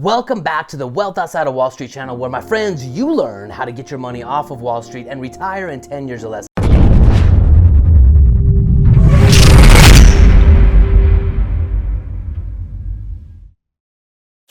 Welcome back to the Wealth Outside of Wall Street channel, where my friends, you learn how to get your money off of Wall Street and retire in 10 years or less.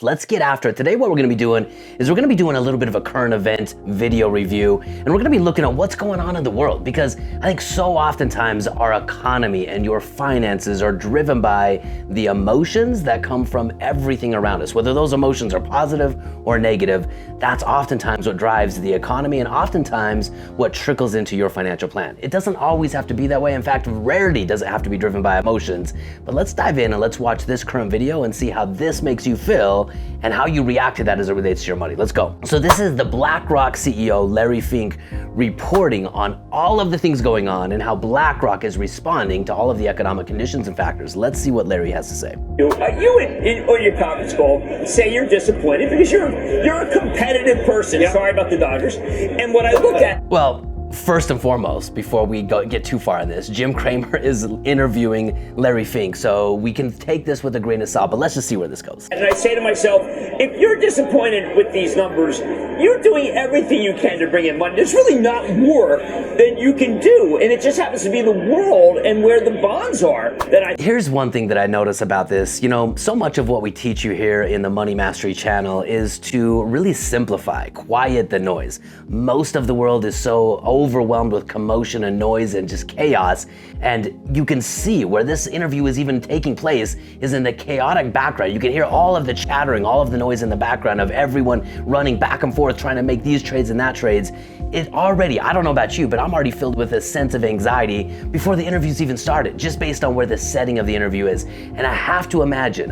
Let's get after it. Today what we're going to be doing is we're going to be doing a little bit of a current event video review, and we're going to be looking at what's going on in the world, because I think so oftentimes our economy and your finances are driven by the emotions that come from everything around us. Whether those emotions are positive or negative, that's oftentimes what drives the economy and oftentimes what trickles into your financial plan. It doesn't always have to be that way. In fact, rarely does it have to be driven by emotions. But let's dive in and let's watch this current video and see how this makes you feel and how you react to that as it relates to your money. Let's go. So this is the BlackRock CEO, Larry Fink, reporting on all of the things going on and how BlackRock is responding to all of the economic conditions and factors. Let's see what Larry has to say. You on your conference call say you're disappointed because you're a competitive person. Yeah. Sorry about the Dodgers. And what I look at... Well, first and foremost, before we get too far in this, Jim Cramer is interviewing Larry Fink, so we can take this with a grain of salt, but let's just see where this goes. And I say to myself, if you're disappointed with these numbers, you're doing everything you can to bring in money. There's really not more than you can do, and it just happens to be the world and where the bonds are that I... Here's one thing that I notice about this. You know, so much of what we teach you here in the Money Mastery channel is to really simplify, quiet the noise. Most of the world is so overwhelmed with commotion and noise and just chaos, and you can see where this interview is even taking place is in the chaotic background. You can hear all of the chattering, all of the noise in the background of everyone running back and forth trying to make these trades and that trades. It already, I don't know about you, but I'm already filled with a sense of anxiety before the interview's even started, just based on where the setting of the interview is. And I have to imagine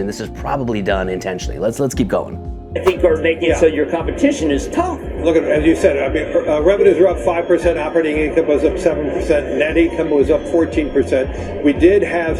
this is probably done intentionally. Let's keep going. I think are making it so your competition is tough. Look at, as you said, I mean, revenues are up 5%, operating income was up 7%, net income was up 14%. We did have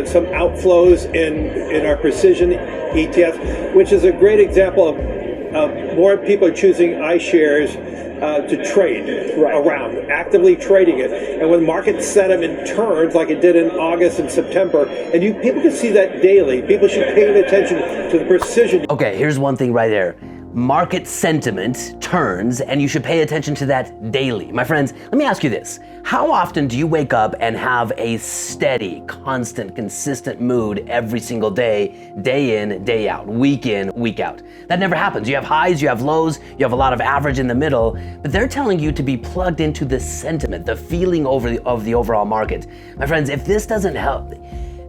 some outflows in our precision ETF, which is a great example of more people are choosing iShares to trade around, actively trading it. And when market sentiment turns like it did in August and September, and people can see that daily, people should pay attention to the precision. Okay, here's one thing right there. Market sentiment turns, and you should pay attention to that daily. My friends, let me ask you this. How often do you wake up and have a steady, constant, consistent mood every single day, day in, day out, week in, week out? That never happens. You have highs, you have lows, you have a lot of average in the middle, but they're telling you to be plugged into the sentiment, the feeling of the overall market. My friends, if this doesn't help,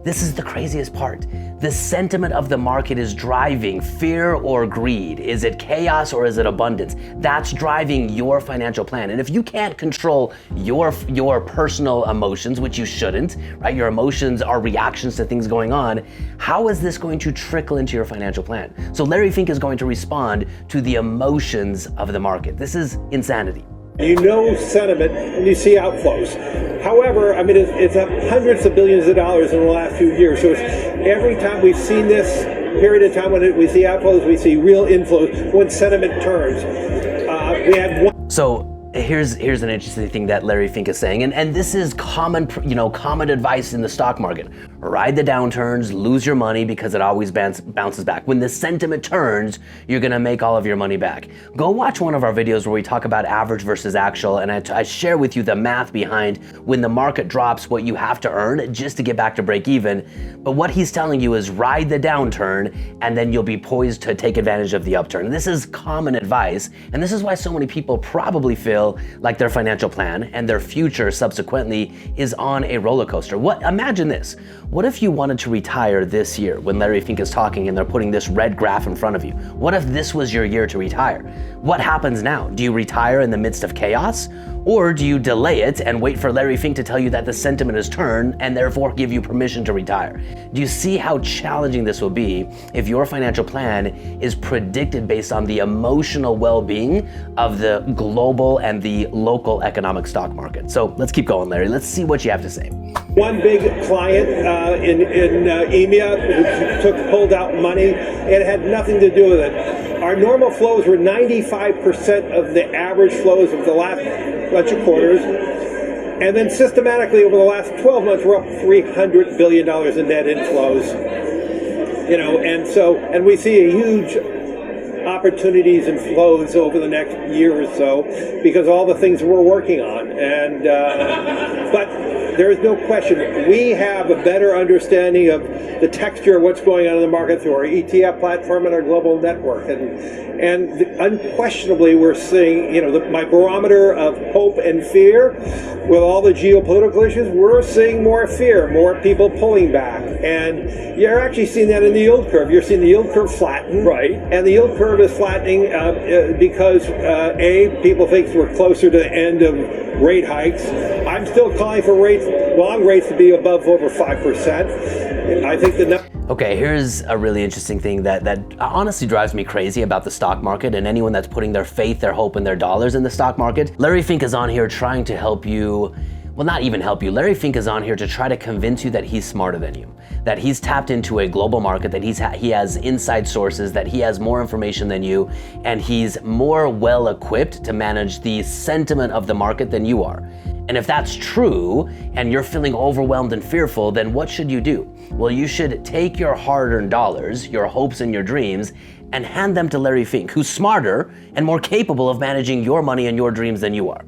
this is the craziest part. The sentiment of the market is driving fear or greed. Is it chaos or is it abundance? That's driving your financial plan. And if you can't control your personal emotions, which you shouldn't, right? Your emotions are reactions to things going on. How is this going to trickle into your financial plan? So Larry Fink is going to respond to the emotions of the market. This is insanity. You know sentiment and you see outflows. However, I mean, it's up hundreds of billions of dollars in the last few years. So it's, every time we've seen this period of time when we see outflows, we see real inflows when sentiment turns. We had one. So here's an interesting thing that Larry Fink is saying, and this is common advice in the stock market. Ride the downturns, lose your money because it always bounces back. When the sentiment turns, you're gonna make all of your money back. Go watch one of our videos where we talk about average versus actual, and I share with you the math behind when the market drops, what you have to earn just to get back to break even. But what he's telling you is ride the downturn, and then you'll be poised to take advantage of the upturn. This is common advice, and this is why so many people probably feel like their financial plan and their future subsequently is on a roller coaster. Imagine this. What if you wanted to retire this year when Larry Fink is talking and they're putting this red graph in front of you? What if this was your year to retire? What happens now? Do you retire in the midst of chaos? Or do you delay it and wait for Larry Fink to tell you that the sentiment has turned and therefore give you permission to retire? Do you see how challenging this will be if your financial plan is predicted based on the emotional well-being of the global and the local economic stock market? So let's keep going, Larry. Let's see what you have to say. One big client in EMEA who pulled out money, and it had nothing to do with it. Our normal flows were 95% of the average flows of the last bunch of quarters. And then systematically over the last 12 months, we're up $300 billion in net inflows. and we see a huge opportunities and flows over the next year or so because all the things we're working on. And but there is no question we have a better understanding of the texture of what's going on in the market through our ETF platform and our global network. And unquestionably, we're seeing, my barometer of hope and fear with all the geopolitical issues, we're seeing more fear, more people pulling back. And you're actually seeing that in the yield curve. You're seeing the yield curve flatten. Right. And the yield curve is flattening because, people think we're closer to the end of rate hikes. I'm still calling for long rates to be above over 5%. I think Okay, here's a really interesting thing that honestly drives me crazy about the stock market and anyone that's putting their faith, their hope, and their dollars in the stock market. Larry Fink is on here trying to help you. Well, not even help you. Larry Fink is on here to try to convince you that he's smarter than you, that he's tapped into a global market, that he has inside sources, that he has more information than you, and he's more well equipped to manage the sentiment of the market than you are. And if that's true, and you're feeling overwhelmed and fearful, then what should you do? Well, you should take your hard-earned dollars, your hopes and your dreams, and hand them to Larry Fink, who's smarter and more capable of managing your money and your dreams than you are.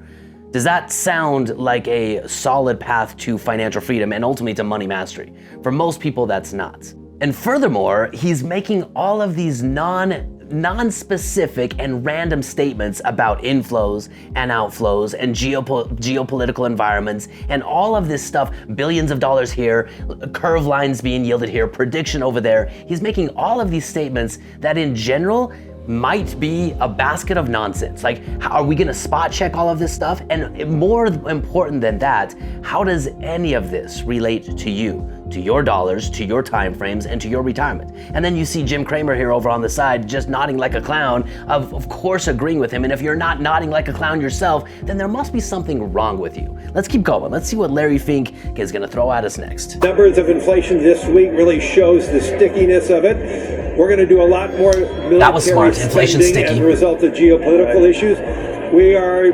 Does that sound like a solid path to financial freedom and ultimately to money mastery? For most people, that's not. And furthermore, he's making all of these non-specific and random statements about inflows and outflows and geopolitical environments and all of this stuff, billions of dollars here, curve lines being yielded here, prediction over there. He's making all of these statements that in general might be a basket of nonsense. Like, are we gonna spot check all of this stuff? And more important than that, how does any of this relate to you, to your dollars, to your time frames, and to your retirement? And then you see Jim Cramer here over on the side just nodding like a clown, of course agreeing with him. And if you're not nodding like a clown yourself, then there must be something wrong with you. Let's keep going. Let's see what Larry Fink is gonna throw at us next. Numbers of inflation this week really shows the stickiness of it. We're going to do a lot more military that was smart. Inflation's spending sticky. as a result of geopolitical issues. We are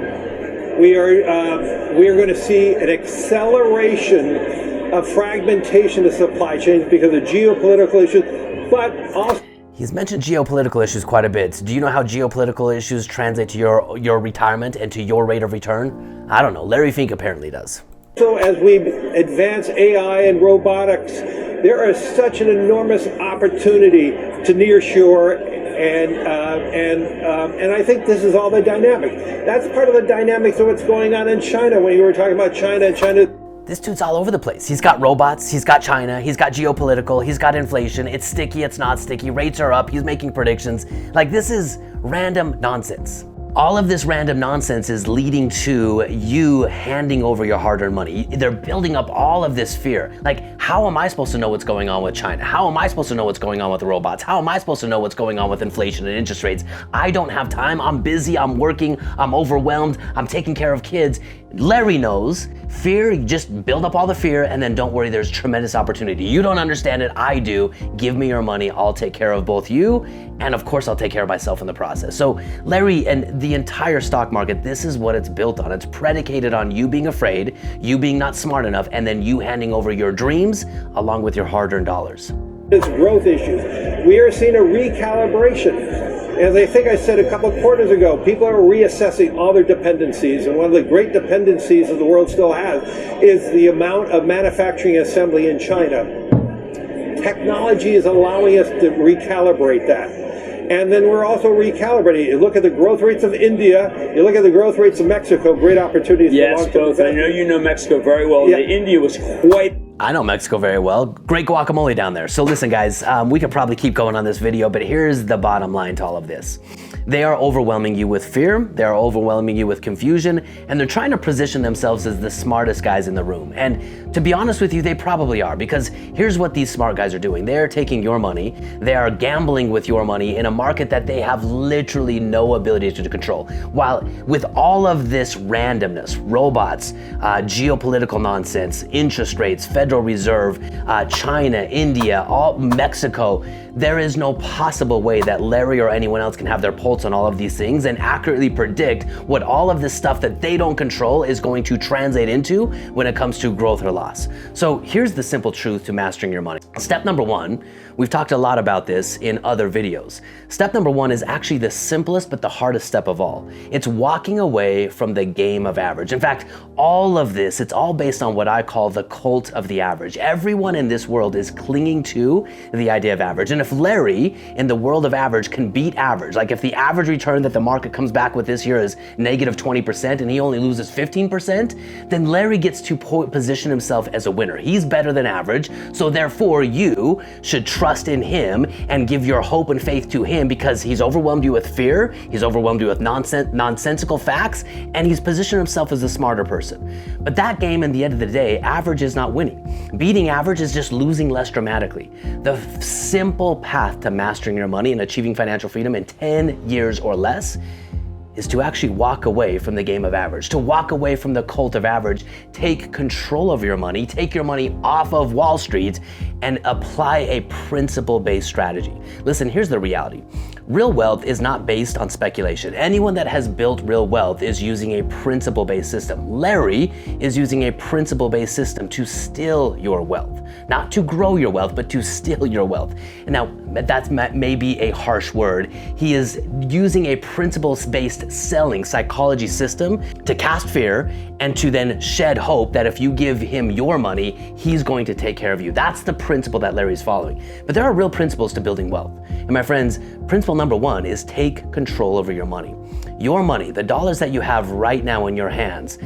going to see an acceleration of fragmentation of supply chains because of geopolitical issues, but also. He's mentioned geopolitical issues quite a bit. Do you know how geopolitical issues translate to your retirement and to your rate of return? I don't know. Larry Fink apparently does. So as we advance AI and robotics, there is such an enormous opportunity to nearshore, and I think this is all the dynamic. That's part of the dynamics of what's going on in China. When you were talking about China. This dude's all over the place. He's got robots, he's got China, he's got geopolitical, he's got inflation. It's sticky, it's not sticky. Rates are up. He's making predictions. Like, this is random nonsense. All of this random nonsense is leading to you handing over your hard-earned money. They're building up all of this fear. Like, how am I supposed to know what's going on with China? How am I supposed to know what's going on with the robots? How am I supposed to know what's going on with inflation and interest rates? I don't have time. I'm busy. I'm working. I'm overwhelmed. I'm taking care of kids. Larry knows. Fear, just build up all the fear and then don't worry, there's tremendous opportunity. You don't understand it, I do. Give me your money, I'll take care of both you, and of course I'll take care of myself in the process. So Larry and the entire stock market, this is what it's built on. It's predicated on you being afraid, you being not smart enough, and then you handing over your dreams along with your hard-earned dollars. This growth issue, we are seeing a recalibration. As I think I said a couple of quarters ago, people are reassessing all their dependencies, and one of the great dependencies that the world still has is the amount of manufacturing assembly in China. Technology is allowing us to recalibrate that. And then we're also recalibrating. You look at the growth rates of India, you look at the growth rates of Mexico, great opportunities. Yes, both. I know you know Mexico very well. Yeah. India was quite... I know Mexico very well. Great guacamole down there. So listen, guys, we could probably keep going on this video, but here's the bottom line to all of this. They are overwhelming you with fear, they are overwhelming you with confusion, and they're trying to position themselves as the smartest guys in the room. And to be honest with you, they probably are, because here's what these smart guys are doing. They're taking your money, they are gambling with your money in a market that they have literally no ability to control. While with all of this randomness, robots, geopolitical nonsense, interest rates, Federal Reserve, China, India, Mexico, there is no possible way that Larry or anyone else can have their pulse on all of these things and accurately predict what all of this stuff that they don't control is going to translate into when it comes to growth or loss. So here's the simple truth to mastering your money. Step number one, We've talked a lot about this in other videos. Step number one is actually the simplest but the hardest step of all. It's walking away from the game of average. In fact, all of this, it's all based on what I call the cult of the average. Everyone in this world is clinging to the idea of average. And if Larry in the world of average can beat average, like if the average return that the market comes back with this year is negative 20% and he only loses 15%, then Larry gets to position himself as a winner. He's better than average, so therefore you should trust in him and give your hope and faith to him because he's overwhelmed you with fear, he's overwhelmed you with nonsensical facts, and he's positioned himself as a smarter person. But that game, in the end of the day, average is not winning. Beating average is just losing less dramatically. The simple path to mastering your money and achieving financial freedom in 10 years or less is to actually walk away from the game of average, to walk away from the cult of average, take control of your money, take your money off of Wall Street, and apply a principle-based strategy. Listen, here's the reality. Real wealth is not based on speculation. Anyone that has built real wealth is using a principle-based system. Larry is using a principle-based system to steal your wealth. Not to grow your wealth, but to steal your wealth. Now, that's maybe a harsh word. He is using a principles-based selling psychology system to cast fear and to then shed hope that if you give him your money, he's going to take care of you. That's the principle that Larry's following. But there are real principles to building wealth. And my friends, principle number one is take control over your money. Your money, the dollars that you have right now in your hands,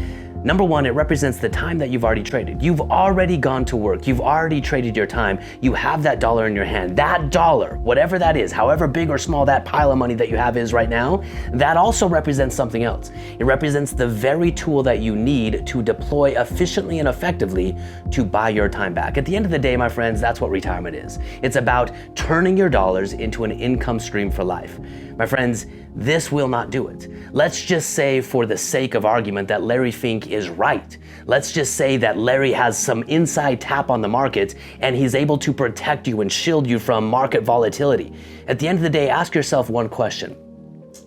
number one, it represents the time that you've already traded. You've already gone to work. You've already traded your time. You have that dollar in your hand. That dollar, whatever that is, however big or small that pile of money that you have is right now, that also represents something else. It represents the very tool that you need to deploy efficiently and effectively to buy your time back. At the end of the day, my friends, that's what retirement is. It's about turning your dollars into an income stream for life. My friends, this will not do it. Let's just say, for the sake of argument, that Larry Fink is right. Let's just say that Larry has some inside tap on the market and he's able to protect you and shield you from market volatility. At the end of the day, ask yourself one question.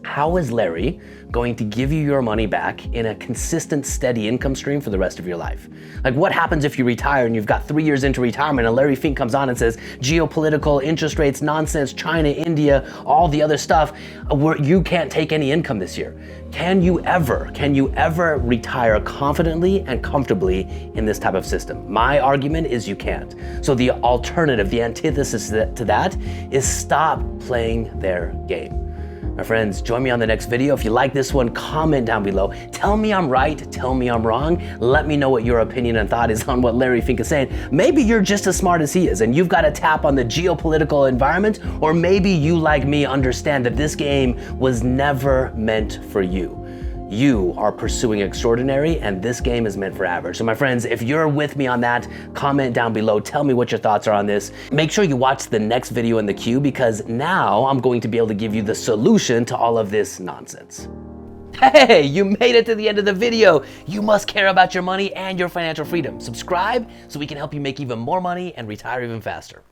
How is Larry going to give you your money back in a consistent, steady income stream for the rest of your life? Like, what happens if you retire and you've got 3 years into retirement and Larry Fink comes on and says, geopolitical, interest rates, nonsense, China, India, all the other stuff, where you can't take any income this year? Can you ever retire confidently and comfortably in this type of system? My argument is you can't. So the alternative, the antithesis to that is stop playing their game. My friends, join me on the next video. If you like this one, comment down below. Tell me I'm right, tell me I'm wrong. Let me know what your opinion and thought is on what Larry Fink is saying. Maybe you're just as smart as he is and you've got a tap on the geopolitical environment, or maybe you, like me, understand that this game was never meant for you. You are pursuing extraordinary and this game is meant for average. So my friends, if you're with me on that, comment down below. Tell me what your thoughts are on this. Make sure you watch the next video in the queue because now I'm going to be able to give you the solution to all of this nonsense. Hey, you made it to the end of the video. You must care about your money and your financial freedom. Subscribe so we can help you make even more money and retire even faster.